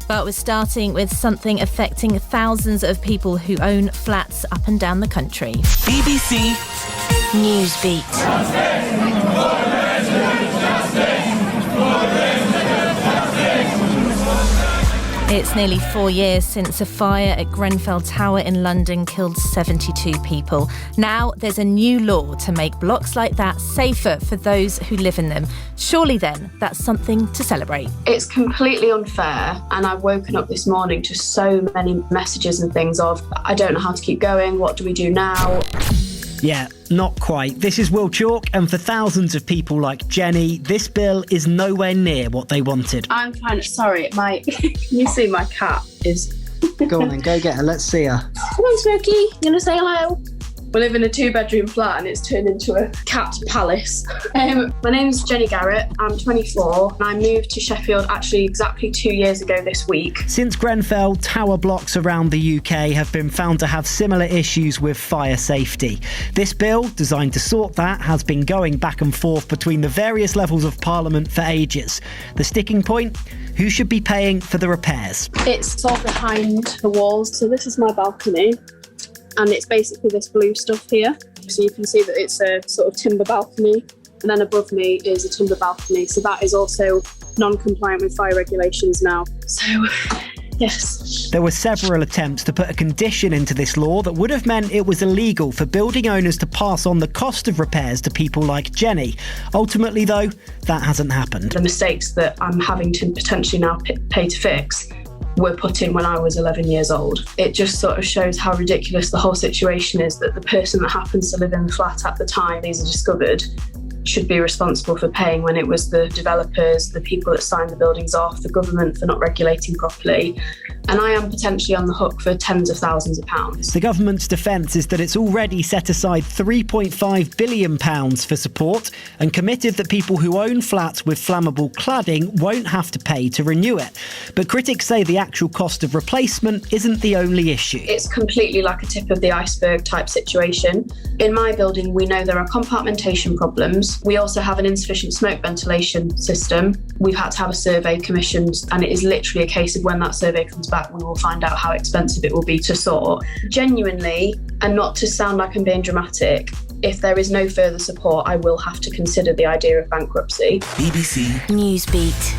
But we're starting with something affecting thousands of people who own flats up and down the country. BBC Newsbeat. It's nearly 4 years since a fire at Grenfell Tower in London killed 72 people. Now there's a new law to make blocks like that safer for those who live in them. Surely then, that's something to celebrate. It's completely unfair, and I've woken up this morning to so many messages and things of, I don't know how to keep going, what do we do now? Yeah, not quite. This is Will Chalk, and for thousands of people like Jenny, this bill is nowhere near what they wanted. I'm kind of sorry, can you see my cat is... Go on then, go get her, let's see her. Come on, Smokey, you gonna say hello? We live in a 2-bedroom flat and it's turned into a cat palace. My name's Jenni Garrett, I'm 24 and I moved to Sheffield actually exactly 2 years ago this week. Since Grenfell, tower blocks around the UK have been found to have similar issues with fire safety. This bill, designed to sort that, has been going back and forth between the various levels of Parliament for ages. The sticking point? Who should be paying for the repairs? It's sort of behind the walls, so this is my balcony. And it's basically this blue stuff here. So you can see that it's a sort of timber balcony. And then above me is a timber balcony. So that is also non-compliant with fire regulations now. So, yes. There were several attempts to put a condition into this law that would have meant it was illegal for building owners to pass on the cost of repairs to people like Jenny. Ultimately, though, that hasn't happened. The mistakes that I'm having to potentially now pay to fix were put in when I was 11 years old. It just sort of shows how ridiculous the whole situation is, that the person that happens to live in the flat at the time these are discovered should be responsible for paying, when it was the developers, the people that signed the buildings off, the government for not regulating properly. And I am potentially on the hook for tens of thousands of pounds. The government's defence is that it's already set aside £3.5 billion for support and committed that people who own flats with flammable cladding won't have to pay to renew it. But critics say the actual cost of replacement isn't the only issue. It's completely like a tip of the iceberg type situation. In my building, we know there are compartmentation problems. We also have an insufficient smoke ventilation system. We've had to have a survey commissioned, and it is literally a case of when that survey comes back, we will find out how expensive it will be to sort. Genuinely, and not to sound like I'm being dramatic, if there is no further support, I will have to consider the idea of bankruptcy. BBC Newsbeat.